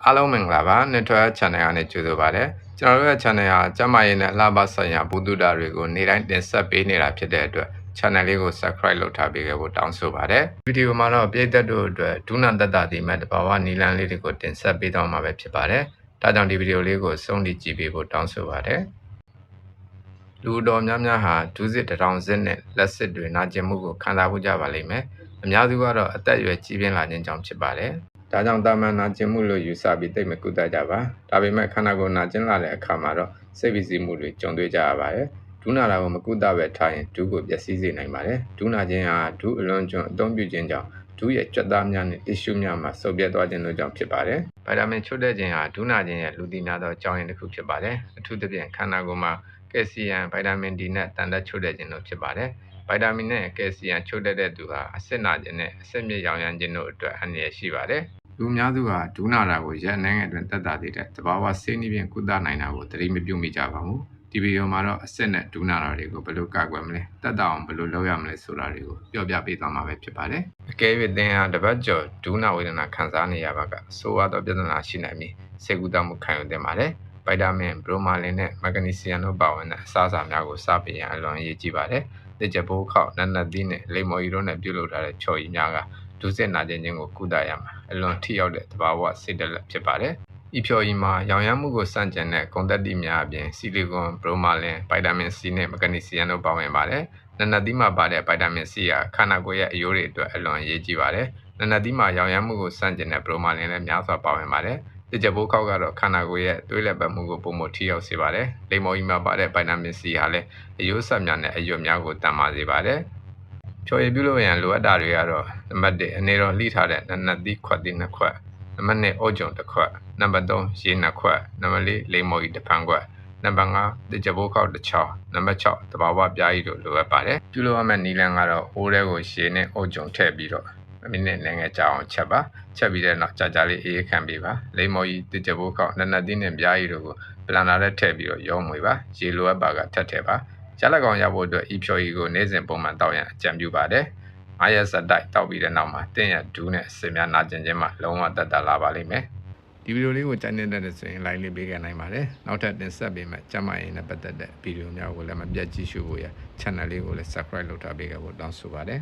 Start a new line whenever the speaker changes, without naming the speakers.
အားလုံးမင်္ဂလာပါ Network Channel ကနေကြိုဆိုပါတယ်ကျွန်တော်တို့ရဲ့ channel ဟာကျန်းမာရေးနဲ့အလားပါဆိုင်ရာဗုဒ္ဓတာတွေကိုနေ့တိုင်းတင်ဆက်ပေးနေတာဖြစ်တဲ့အတွက် channel လေးကို subscribe လုပ်ထားပေးခဲ့ဖို့တောင်းဆိုပါတယ်ဗီဒီယိုမှာတော့ပြည်သက်တို့အတွက်ဒုနာတတဒီမဲ့တဘာဝနီလန်းလေးတွေကိုတင်ဆက်ပေးတော့မှာပဲဖြစ်ပါတယ်ဒါကြောင့်ဒီဗီဒီယိုလေးကိုစုံထိကြည့်ပေးဖို့တောင်းဆိုပါတယ်လူတော်များများဟာဒုစစ်တထောင်စစ်နဲ့လက်စစ်တွေနာကျင်မှုကိုခံစားဖို့ကြပါလိမ့်မယ်အများစုကတော့အသက်အရွယ်ကြီးပြင်းလာခြင်းကြောင့်ဖြစ်ပါတယ်ဒါကြောင့်တာမန်နာကျင်မှုလို့ယူဆပြီးသိမကုသကြပါဒါပေမဲ့ခန္ဓာကိုယ်နာကျင်လာတဲ့အခါမှာတော့စိတ်ပီစီမှုတွေကြုံတွေ့ကြရပါတယ်ဒုနာတာကိုမကုသပဲထားရင်ဒုကိုပျက်စီးစေနိုင်ပါတယ်ဒုနာခြင်းဟာဒုအလွန်ကျွံအသုံးပြုခြင်းကြောင့်ဒုရဲ့ကြွက်သားများနဲ့တစ်ရှုများမှာဆုပ်ပြတ်သွားခြင်းတို့ကြောင့်ဖြစ်ပါတယ်ဗိုက်တာမင်ချို့တဲ့ခြင်းဟာဒုနာခြင်းရဲ့လူသိများသောအကြောင်းရင်းတစ်ခုဖြစ်ပါတယ်အထူးသဖြင့်ခန္ဓာကိုယ်မှာကယ်လ်ဆီယမ်ဗိုက်တာမင်ဒီနဲ့တန်တက်ချို့တဲ့ခြင်းတို့ဖြစ်ပါတယ်ဗိုက်တာမင်နဲ့ကယ်လ်ဆီယမ်ချို့တဲ့သူဟာအဆစ်နာခြင်းနဲ့အဆစ်မြစ်ရောင်ရမ်းခြင်းတို့အတွက်အန္တရာယ်ရှိပါတယ်လူများစုဟာဒုနာတာကိုရက်နိုင်ငံအတွင်းတက်တာသေးတဲ့တဘာဝဆေးနည်းဖြင့်ကုသနိုင်တာကိုသတိမပြုမိကြပါဘူးဒီဗီဒီယိုမှာတော့အဆစ်နဲ့ဒုနာတာတွေကိုဘယ်လိုကာကွယ်မလဲတက်တာအောင်ဘယ်လိုလုပ်ရမလဲဆိုတာတွေကိုပြောပြပေးသွားမှာပဲဖြစ်ပါတယ်အကယ်၍သင်ဟာတပတ်ကျော်ဒုနာဝေဒနာခံစားနေရပါကဆိုးဝါးသောပြဿနာရှိနိုင်ပြီးဆေးကုသမှုခံယူသင့်ပါတယ်ဗိုက်တာမင်ဘရိုမာလင်နဲ့မက်ဂနီဆီယမ်တို့ပါဝင်တဲ့အစားအစာများကိုစားပေးရန်အလွန်အရေးကြီးပါတယ်တစ်ချက်ပိုးခောက်နက်နက်သီးနဲ့လိမ္မော်ရီတို့နဲ့ပြုလုပ်ထားတဲ့ချော်ရည်များကဒုစစ်နာကျင်ခြင်းကိုကုသရမှာအလွန်ထိရောက်တဲ့သဘာဝဆေးတလက်ဖြစ်ပါတယ်။ဤဖြော်ရည်မှာရောင်ရမ်းမှုကိုစန့်ကျင်တဲ့ဂုဏ်သတ္တိများအပြင်ဆီလီကွန်၊ဘရိုမာလင်၊ဗိုက်တာမင် C နဲ့မက်ဂနီဆီယမ်တို့ပါဝင်ပါတယ်။နက်နက်သီးမှာပါတဲ့ဗိုက်တာမင် C ဟာခန္ဓာကိုယ်ရဲ့အရိုးတွေအတွက်အလွန်အရေးကြီးပါတယ်။နက်နက်သီးမှာရောင်ရမ်းမှုကိုစန့်ကျင်တဲ့ဘရိုမာလင်လည်းများစွာပါဝင်ပါတယ်။တစ်ချက်ပိုးခောက်ကတော့ခန္ဓာကိုယ်ရဲ့သွေးလည်ပတ်မှုကိုပုံမထိရောက်စေပါတယ်။လိမ္မော်ရီမှာပါတဲ့ဗိုက်တာမင် C ဟာလည်းအယိုးဆက်များနဲ့အရွက်များကိုတန်မာစေပါတယ်။ဖြော်ရည်ပြုလုပ်ရန်လိုအပ်တာတွေကတော့နံပါတ်1အနေတော်လှိထားတဲ့နက်နက်သီးခွက်သီး2ခွက်နံပါတ်2အုတ်ကြုံ1ခွက်နံပါတ်3ရေ2ခွက်နံပါတ်4လိမ္မော်ရီ1ဖန်ခွက်နံပါတ်5တစ်ချက်ပိုးခောက်တစ်ချောင်းနံပါတ်6တဘာဝပြားရည်တို့လိုအပ်ပါတယ်ပြုလုပ်ရမယ့်နည်းလမ်းကတော့အိုးထဲကိုရေနဲ့အုတ်ကြုံထည့်ပြီးတော့မိနစ်ငယ်ကြာအောင်ချက်ပါချက်ပြီးတဲ့နောက်ကြာလေးအေးခံပေးပါလိမ္မော်ရီတစ်ချက်ပိုးခောက်နက်နက်သီးနဲ့ပြားရည်တို့ကိုပလန်နာနဲ့ထည့်ပြီးတော့ရောမွေပါရေလိုအပ်ပါကထပ်ထည့်ပါရလက်ကောင်ရဖို့အတွက်ဤဖြော်ရည်ကိုနေ့စဉ်ပုံမှန်တောက်ရန်အကြံပြုပါတယ်9ရက်ဆက်တိုက်တောက်ပြီးတဲ့နောက်မှာတင်းရဒူးနဲ့အစင်များနာကျင်ခြင်းမှလုံးဝတက်တာလာပါလိမ့်မယ်ဒီဗီဒီယိုလေးကိုကြိုက်နေတဲ့ဆိုရင် like လေးပေးခဲ့နိုင်ပါတယ်နောက်ထပ်တင်ဆက်ပေးမယ့်ကျမရင်နဲ့ပတ်သက်တဲ့ဗီဒီယိုများကိုလည်းမပြတ်ကြည့်ရှုဖို့ရ channel လေးကိုလည်း subscribe လုပ်ထားပေးခဲ့ဖို့တောင်းဆိုပါတယ်